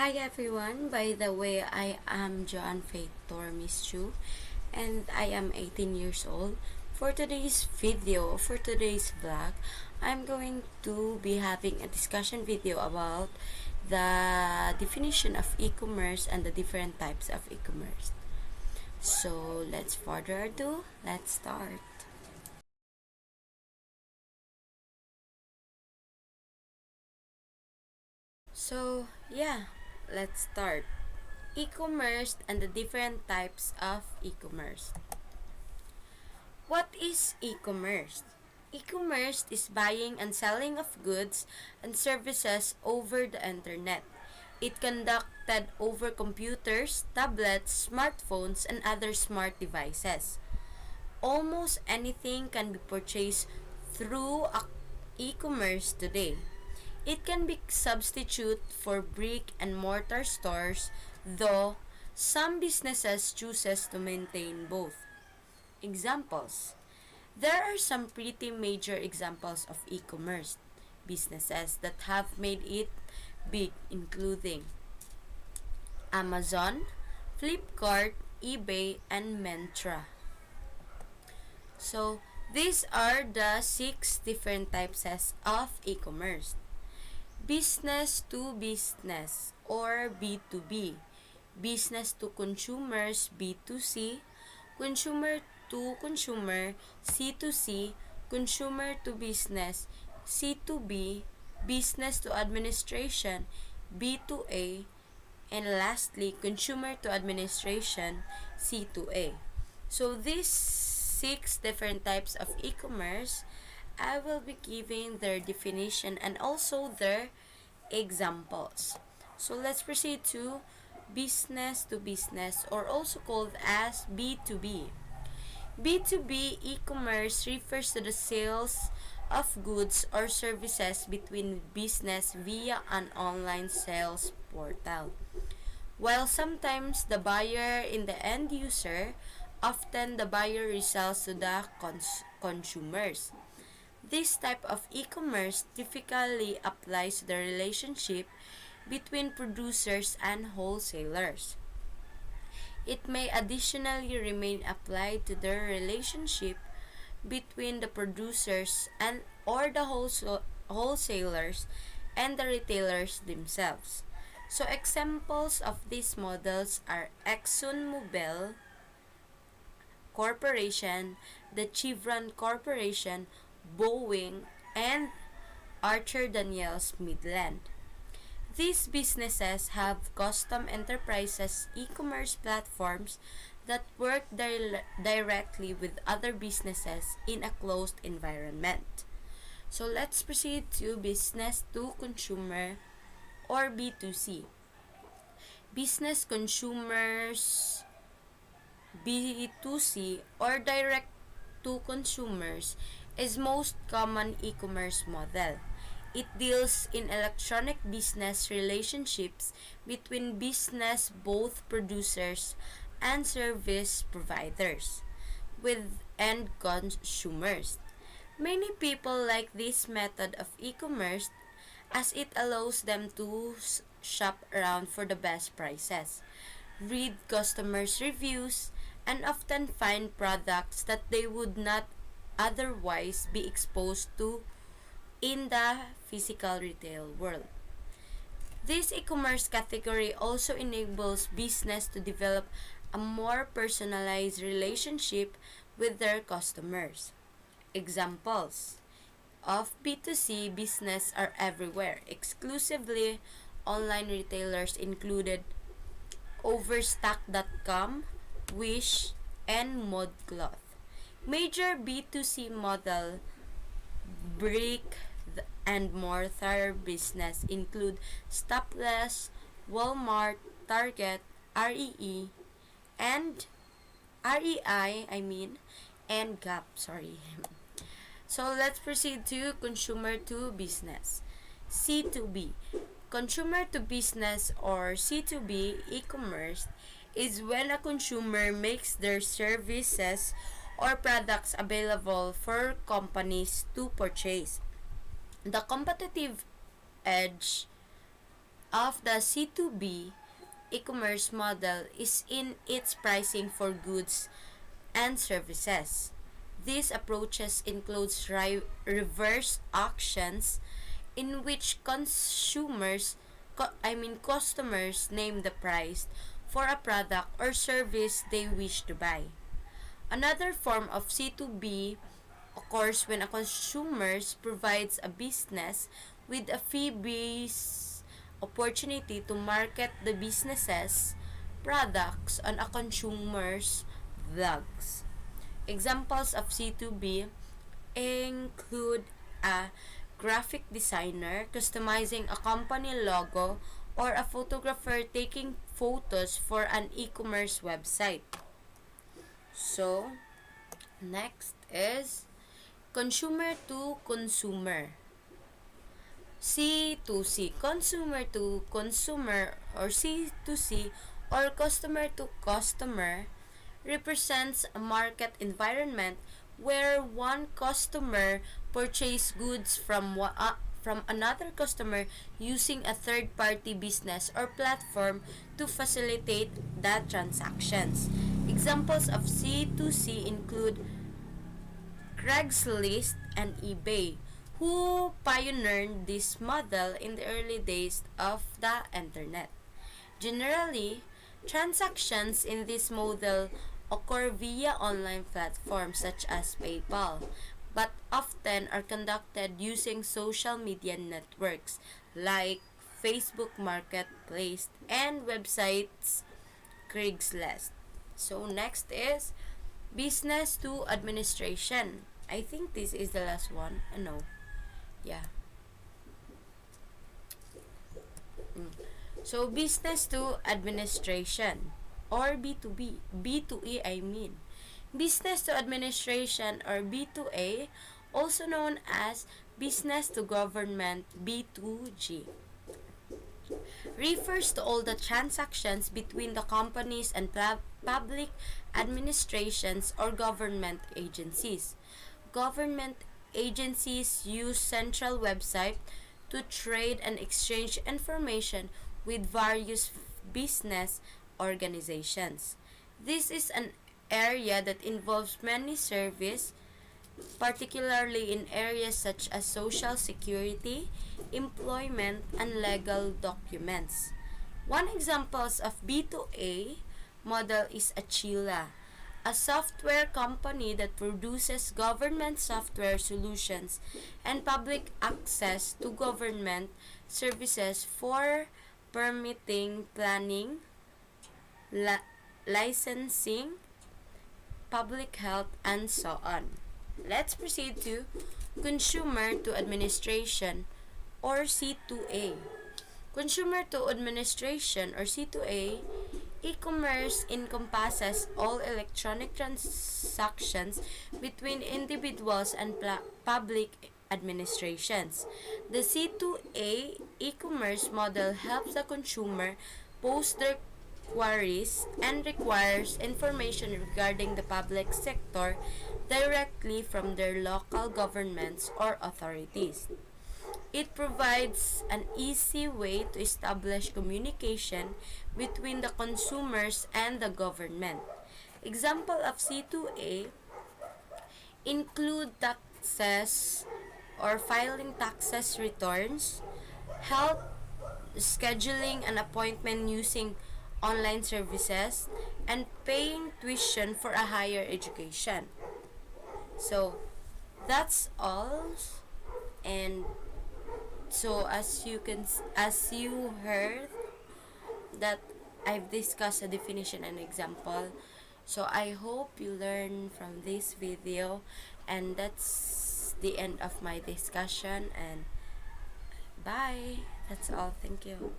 Hi everyone, by the way, I am Joan Faith Tormis Chu and I am 18 years old. For today's vlog, I'm going to be having a discussion video about the definition of e-commerce and the different types of e-commerce. So, let's further ado, let's start. So, yeah, let's start. E-commerce and the different types of e-commerce. What is e-commerce? E-commerce is buying and selling of goods and services over the internet. It conducted over computers, tablets, smartphones, and other smart devices. Almost anything can be purchased through e-commerce today. It can be substitute for brick and mortar stores, though some businesses chooses to maintain both. Examples. There are some pretty major examples of e-commerce businesses that have made it big, including Amazon, Flipkart, eBay, and Myntra. So, these are the 6 different types of e-commerce. Business to business or B2B. Business to consumers, B2C. Consumer to consumer, C2C. Consumer to business, C2B. Business to administration, B2A. And lastly, consumer to administration, C2A. So these 6 different types of e-commerce, I will be giving their definition and also their examples. So let's proceed to business to business, or also called as B2B. B2B e-commerce refers to the sales of goods or services between business via an online sales portal. While sometimes the buyer in the end user, often the buyer resells to the consumers. This type of e-commerce typically applies to the relationship between producers and wholesalers. It may additionally remain applied to the relationship between the producers and or the wholesalers and the retailers themselves. So examples of these models are ExxonMobil Corporation, the Chevron Corporation, Boeing, and Archer Daniels Midland. These businesses have custom enterprises e-commerce platforms that work directly with other businesses in a closed environment. So let's proceed to business to consumer or B2C. Business consumers, B2C, or direct to consumers is most common e-commerce model. It deals in electronic business relationships between business, both producers and service providers, with end consumers. Many people like this method of e-commerce as it allows them to shop around for the best prices, read customers' reviews, and often find products that they would not otherwise be exposed to in the physical retail world. This e-commerce category also enables business to develop a more personalized relationship with their customers. Examples of B2C business are everywhere. Exclusively online retailers included Overstock.com, Wish, and Modcloth. Major B2C model brick and mortar business include Staples, Walmart, Target, and and Gap, sorry. So let's proceed to consumer to business. C2B. Consumer to business or C2B e-commerce is when a consumer makes their services or products available for companies to purchase. The competitive edge of the C2B e-commerce model is in its pricing for goods and services. These approaches includes reverse auctions in which customers name the price for a product or service they wish to buy. Another form of C2B occurs when a consumer provides a business with a fee-based opportunity to market the business's products on a consumer's blogs. Examples of C2B include a graphic designer customizing a company logo or a photographer taking photos for an e-commerce website. So, next is consumer to consumer. C2C, consumer to consumer, or C2C, or customer to customer, represents a market environment where one customer purchases goods from another customer using a third-party business or platform to facilitate that transactions. Examples of C2C include Craigslist and eBay, who pioneered this model in the early days of the internet. Generally, transactions in this model occur via online platforms such as PayPal, but often are conducted using social media networks like Facebook Marketplace and websites Craigslist. So next is business to administration. I think this is the last one. No. Yeah. Mm. So business to administration or B2B, B2E I mean. Business to administration or B2A, also known as business to government B2G, refers to all the transactions between the companies and public administrations or government agencies. Government agencies use central website to trade and exchange information with various business organizations. This is an area that involves many services, particularly in areas such as social security, employment, and legal documents. One example of B2A model is Achila, a software company that produces government software solutions and public access to government services for permitting, planning, licensing, public health, and so on. Let's proceed to consumer to administration or C2A. Consumer to administration or C2A, e-commerce encompasses all electronic transactions between individuals and public administrations. The C2A e-commerce model helps the consumer post their queries and requires information regarding the public sector directly from their local governments or authorities. It provides an easy way to establish communication between the consumers and the government. Example of C2A include taxes or filing taxes returns, health, scheduling an appointment using online services, and paying tuition for a higher education. So, that's all. And so as you heard that I've discussed a definition and example. So I hope you learn from this video, and that's the end of my discussion, and bye. That's all. Thank you.